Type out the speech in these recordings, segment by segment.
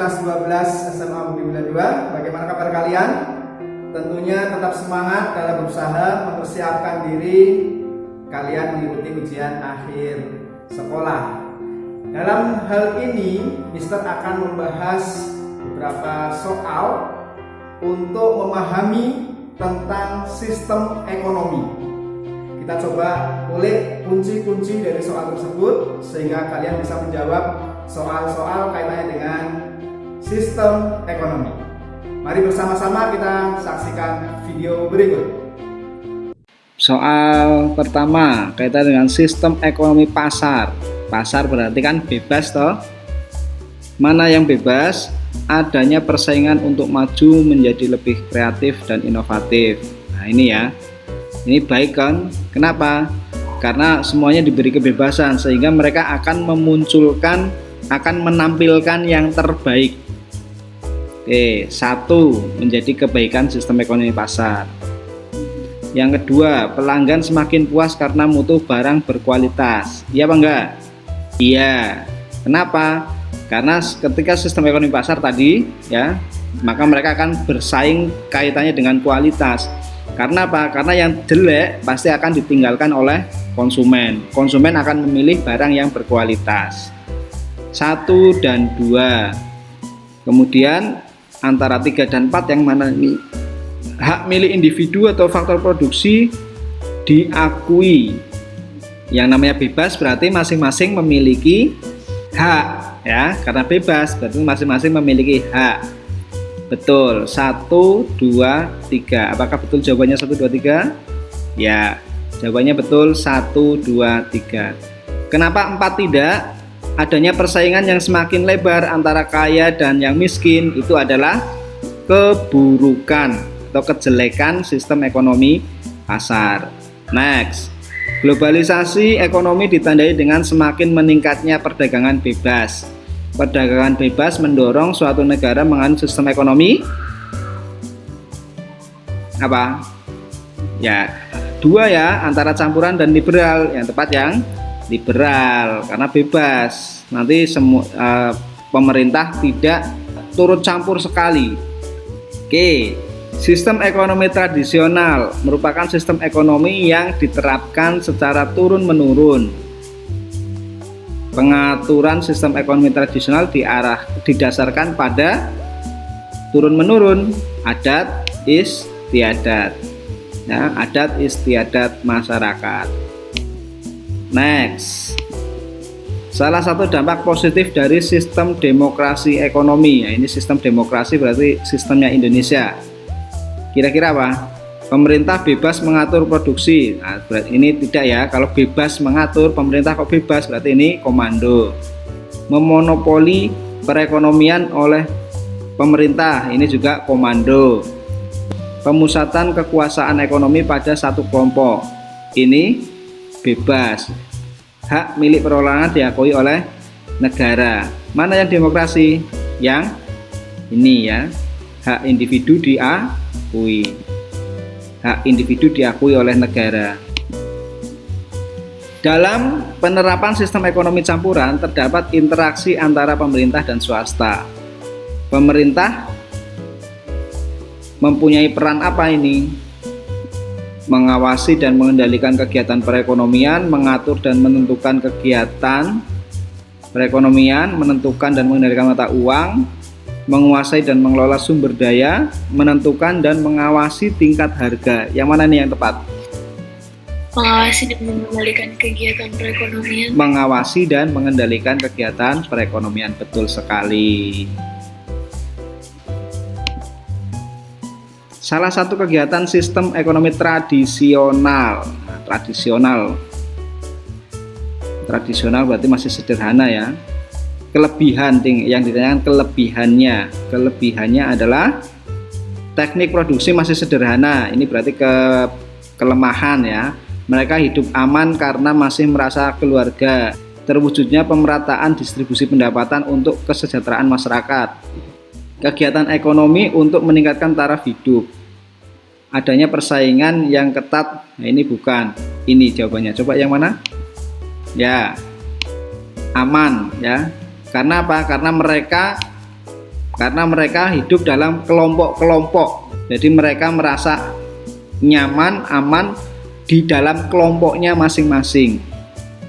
kelas 12 SMA Budi Mulia 2. Bagaimana kabar kalian? Tentunya tetap semangat dalam berusaha mempersiapkan diri kalian mengikuti ujian akhir sekolah. Dalam hal ini, Mister akan membahas beberapa soal untuk memahami tentang sistem ekonomi. Kita coba ulik kunci-kunci dari soal tersebut sehingga kalian bisa menjawab soal-soal kaitannya dengan sistem ekonomi. Mari bersama-sama kita saksikan video berikut. Soal pertama kaitan dengan sistem ekonomi pasar. Pasar berarti kan bebas toh. Mana yang bebas? Adanya persaingan untuk maju menjadi lebih kreatif dan inovatif. Nah ini ya, ini baik kan? Kenapa? Karena semuanya diberi kebebasan sehingga mereka akan menampilkan yang terbaik. Oke, satu, menjadi kebaikan sistem ekonomi pasar. Yang kedua, pelanggan semakin puas karena mutu barang berkualitas. Iya apa enggak? Iya. Kenapa? Karena ketika sistem ekonomi pasar tadi ya, maka mereka akan bersaing kaitannya dengan kualitas. Karena apa? Karena yang jelek pasti akan ditinggalkan oleh konsumen. Konsumen akan memilih barang yang berkualitas. 1 dan 2. Kemudian antara 3 dan 4 yang mana ini? Hak milik individu atau faktor produksi diakui. Yang namanya bebas berarti masing-masing memiliki hak ya, karena bebas berarti masing-masing memiliki hak. Betul, 1, 2, 3. Apakah betul jawabannya 1, 2, 3? Ya, jawabannya betul 1, 2, 3. Kenapa 4 tidak? Adanya persaingan yang semakin lebar antara kaya dan yang miskin itu adalah keburukan atau kejelekan sistem ekonomi pasar. Next, globalisasi ekonomi ditandai dengan semakin meningkatnya perdagangan bebas. Perdagangan bebas mendorong suatu negara menganut sistem ekonomi apa? Ya, 2 ya, antara campuran dan liberal. Yang tepat yang liberal karena bebas. Nanti pemerintah tidak turut campur sekali. Oke, sistem ekonomi tradisional merupakan sistem ekonomi yang diterapkan secara turun-menurun. Pengaturan sistem ekonomi tradisional didasarkan pada turun-menurun, adat istiadat. Ya, adat istiadat masyarakat. Next, salah satu dampak positif dari sistem demokrasi ekonomi. Ya, ini sistem demokrasi berarti sistemnya Indonesia. Kira-kira apa? Pemerintah bebas mengatur produksi. Nah, berarti ini tidak ya. Kalau bebas mengatur, pemerintah kok bebas? Berarti ini komando. Memonopoli perekonomian oleh pemerintah. Ini juga komando. Pemusatan kekuasaan ekonomi pada satu kelompok. Ini bebas. Hak milik perorangan diakui oleh negara. Mana yang demokrasi? Yang ini ya. Hak individu diakui. Hak individu diakui oleh negara. Dalam penerapan sistem ekonomi campuran terdapat interaksi antara pemerintah dan swasta. Pemerintah mempunyai peran apa ini? Mengawasi dan mengendalikan kegiatan perekonomian, mengatur dan menentukan kegiatan perekonomian, menentukan dan mengendalikan mata uang, menguasai dan mengelola sumber daya, menentukan dan mengawasi tingkat harga. Yang mana nih yang tepat? Mengawasi dan mengendalikan kegiatan perekonomian. Mengawasi dan mengendalikan kegiatan perekonomian, betul sekali. Salah satu kegiatan sistem ekonomi tradisional. Nah, tradisional berarti masih sederhana ya. Kelebihan yang ditanyakan kelebihannya adalah teknik produksi masih sederhana. Ini berarti kelemahan ya. Mereka hidup aman karena masih merasa keluarga. Terwujudnya pemerataan distribusi pendapatan untuk kesejahteraan masyarakat. Kegiatan ekonomi untuk meningkatkan taraf hidup. Adanya persaingan yang ketat. Nah, ini bukan. Ini jawabannya. Coba yang mana? Ya, aman ya. Karena apa? Karena mereka karena mereka hidup dalam kelompok-kelompok. Jadi mereka merasa nyaman, aman di dalam kelompoknya masing-masing.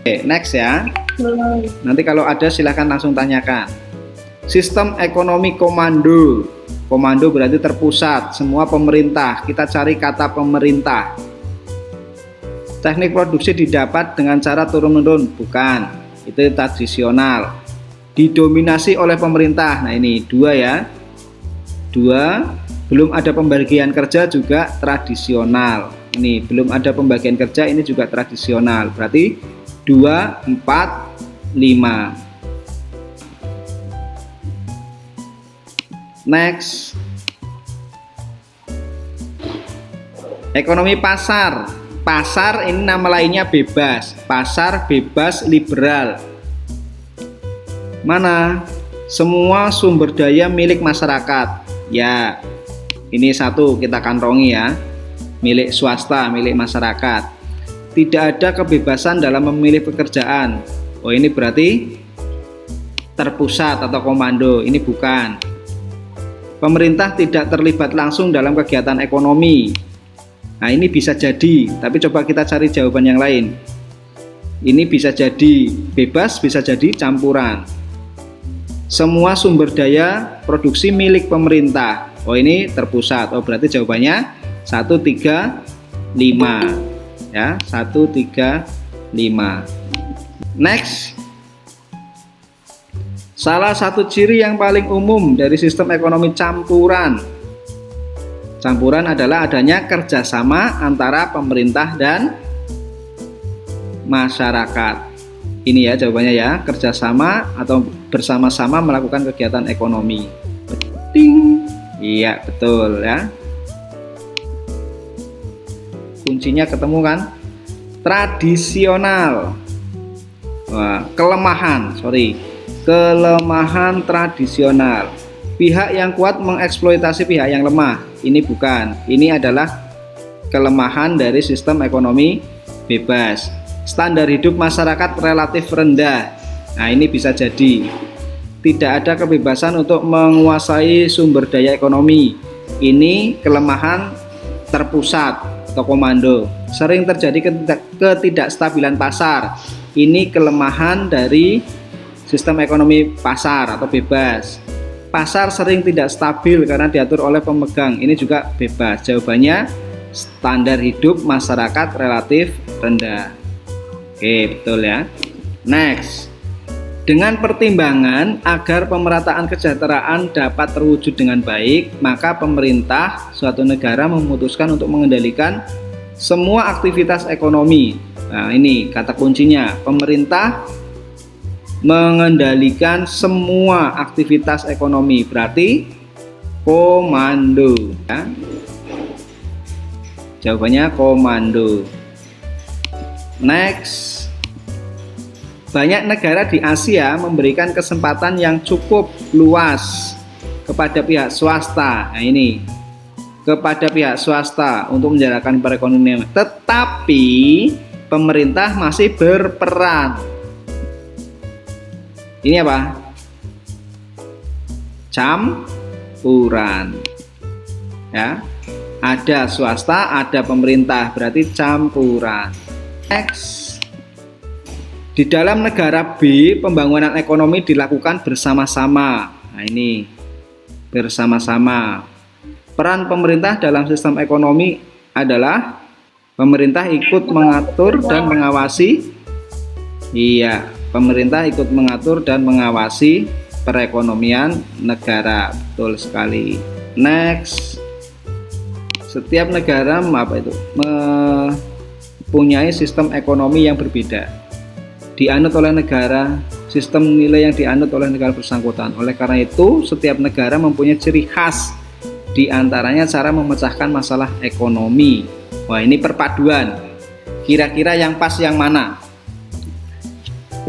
Oke, next ya. Nanti kalau ada silahkan langsung tanyakan. Sistem ekonomi komando. Komando berarti terpusat, semua pemerintah. Kita cari kata pemerintah. Teknik produksi didapat dengan cara turun-menurun, bukan. Itu tradisional. Didominasi oleh pemerintah. Nah ini 2 ya. 2. Belum ada pembagian kerja juga tradisional. Ini belum ada pembagian kerja, ini juga tradisional. Berarti 2, 4, 5. Next. Ekonomi pasar. Pasar ini nama lainnya bebas. Pasar bebas liberal. Mana? Semua sumber daya milik masyarakat. Ya, ini satu kita kantongi ya. Milik swasta, milik masyarakat. Tidak ada kebebasan dalam memilih pekerjaan. Oh ini berarti terpusat atau komando. Ini bukan. Pemerintah tidak terlibat langsung dalam kegiatan ekonomi. Nah ini bisa jadi, tapi coba kita cari jawaban yang lain. Ini bisa jadi bebas, bisa jadi campuran. Semua sumber daya produksi milik pemerintah. Oh ini terpusat. Oh berarti jawabannya 1, 3, 5 ya, 1, 3, 5. Next. Salah satu ciri yang paling umum dari sistem ekonomi campuran. Campuran adalah adanya kerjasama antara pemerintah dan masyarakat. Ini ya jawabannya ya, kerjasama atau bersama-sama melakukan kegiatan ekonomi. Ding. Iya betul ya. Kuncinya ketemu kan? Tradisional. Wah, kelemahan tradisional. Pihak yang kuat mengeksploitasi pihak yang lemah. Ini bukan. Ini adalah kelemahan dari sistem ekonomi bebas. Standar hidup masyarakat relatif rendah. Nah, ini bisa jadi. Tidak ada kebebasan untuk menguasai sumber daya ekonomi. Ini kelemahan terpusat atau komando. Sering terjadi ketidakstabilan pasar. Ini kelemahan dari sistem ekonomi pasar atau bebas. Pasar sering tidak stabil karena diatur oleh pemegang. Ini juga bebas. Jawabannya standar hidup masyarakat relatif rendah. Oke, betul ya. Next. Dengan pertimbangan agar pemerataan kesejahteraan dapat terwujud dengan baik, maka pemerintah suatu negara memutuskan untuk mengendalikan semua aktivitas ekonomi. Nah, ini kata kuncinya. Pemerintah mengendalikan semua aktivitas ekonomi, berarti komando ya. Jawabannya komando. Next. Banyak negara di Asia memberikan kesempatan yang cukup luas kepada pihak swasta. Nah ini kepada pihak swasta untuk menjalankan perekonomian, tetapi pemerintah masih berperan. Ini apa? Campuran. Ya. Ada swasta, ada pemerintah, berarti campuran. X. Di dalam negara B, pembangunan ekonomi dilakukan bersama-sama. Nah, ini bersama-sama. Peran pemerintah dalam sistem ekonomi adalah pemerintah ikut mengatur dan mengawasi. Iya, pemerintah ikut mengatur dan mengawasi perekonomian negara. Betul sekali. Next. Setiap negara mempunyai sistem ekonomi yang berbeda. Dianut oleh negara, sistem nilai yang dianut oleh negara bersangkutan. Oleh karena itu, setiap negara mempunyai ciri khas, di antaranya cara memecahkan masalah ekonomi. Wah, ini perpaduan. Kira-kira yang pas yang mana?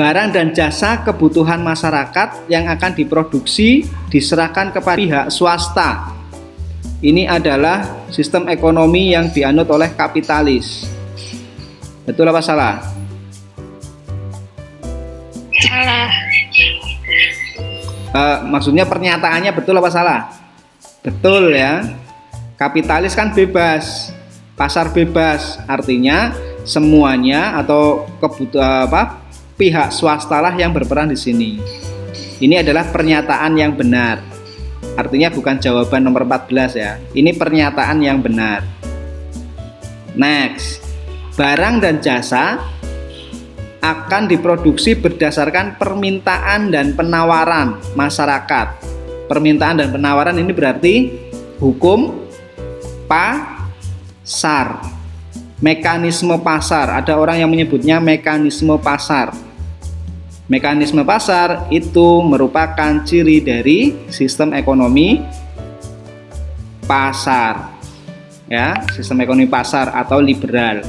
Barang dan jasa kebutuhan masyarakat yang akan diproduksi diserahkan kepada pihak swasta. Ini adalah sistem ekonomi yang dianut oleh kapitalis. Betul apa salah? Salah. Maksudnya pernyataannya betul apa salah? Betul ya. Kapitalis kan bebas, pasar bebas, artinya semuanya atau pihak swastalah yang berperan di sini. Ini adalah pernyataan yang benar. Artinya bukan jawaban nomor 14 ya. Ini pernyataan yang benar. Next, barang dan jasa akan diproduksi berdasarkan permintaan dan penawaran masyarakat. Permintaan dan penawaran ini berarti hukum pasar. Mekanisme pasar, ada orang yang menyebutnya mekanisme pasar. Mekanisme pasar itu merupakan ciri dari sistem ekonomi pasar. Ya, sistem ekonomi pasar atau liberal.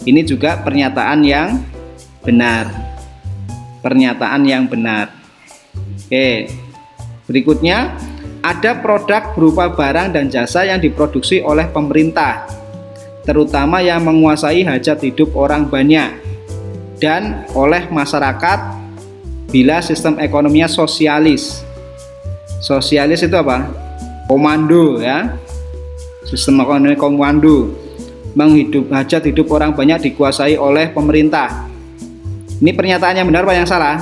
Ini juga pernyataan yang benar. Pernyataan yang benar. Oke. Berikutnya, ada produk berupa barang dan jasa yang diproduksi oleh pemerintah, terutama yang menguasai hajat hidup orang banyak, dan oleh masyarakat bila sistem ekonominya sosialis. Sosialis itu apa? Komando ya. Sistem ekonomi komando. Hajat hidup orang banyak dikuasai oleh pemerintah. Ini pernyataannya benar apa yang salah?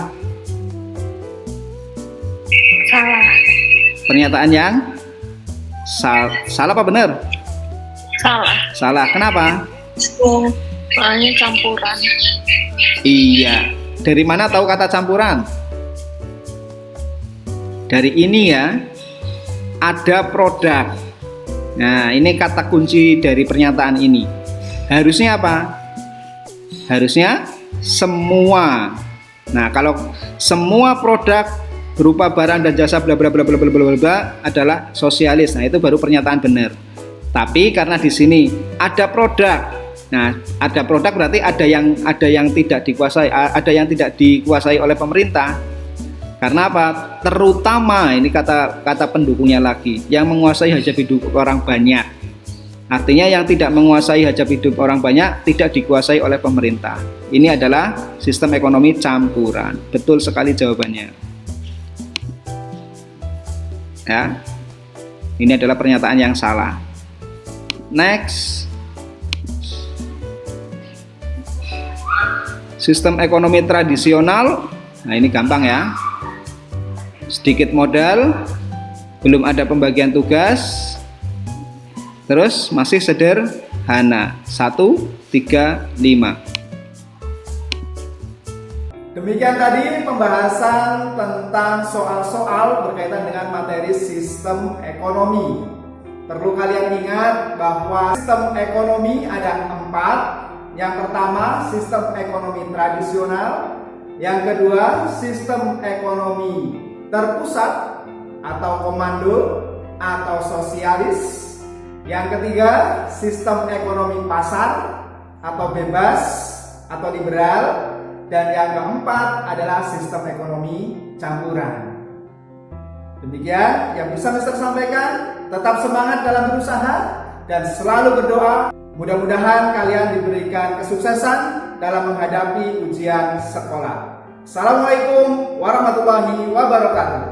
Salah. Pernyataan yang salah apa benar? Salah. Salah. Kenapa? Soalnya campuran. Iya. Dari mana tahu kata campuran? Dari ini ya. Ada produk. Nah, ini kata kunci dari pernyataan ini. Harusnya apa? Harusnya semua. Nah, kalau semua produk berupa barang dan jasa bla bla bla bla bla bla bla adalah sosialis. Nah, itu baru pernyataan benar. Tapi karena di sini ada produk. Nah, ada produk berarti ada yang tidak dikuasai, ada yang tidak dikuasai oleh pemerintah. Karena apa? Terutama ini kata pendukungnya lagi, yang menguasai hajat hidup orang banyak. Artinya yang tidak menguasai hajat hidup orang banyak tidak dikuasai oleh pemerintah. Ini adalah sistem ekonomi campuran. Betul sekali jawabannya. Ya. Ini adalah pernyataan yang salah. Next. Sistem ekonomi tradisional. Nah, ini gampang ya. Sedikit modal, belum ada pembagian tugas, terus masih sederhana. 1, 3, 5. Demikian tadi pembahasan tentang soal-soal berkaitan dengan materi sistem ekonomi. Perlu kalian ingat bahwa sistem ekonomi ada 4. Yang pertama, sistem ekonomi tradisional. Yang kedua, sistem ekonomi terpusat atau komando atau sosialis. Yang ketiga, sistem ekonomi pasar atau bebas atau liberal. Dan yang keempat adalah sistem ekonomi campuran. Demikian yang bisa Mister sampaikan. Tetap semangat dalam berusaha dan selalu berdoa. Mudah-mudahan kalian diberikan kesuksesan dalam menghadapi ujian sekolah. Assalamualaikum warahmatullahi wabarakatuh.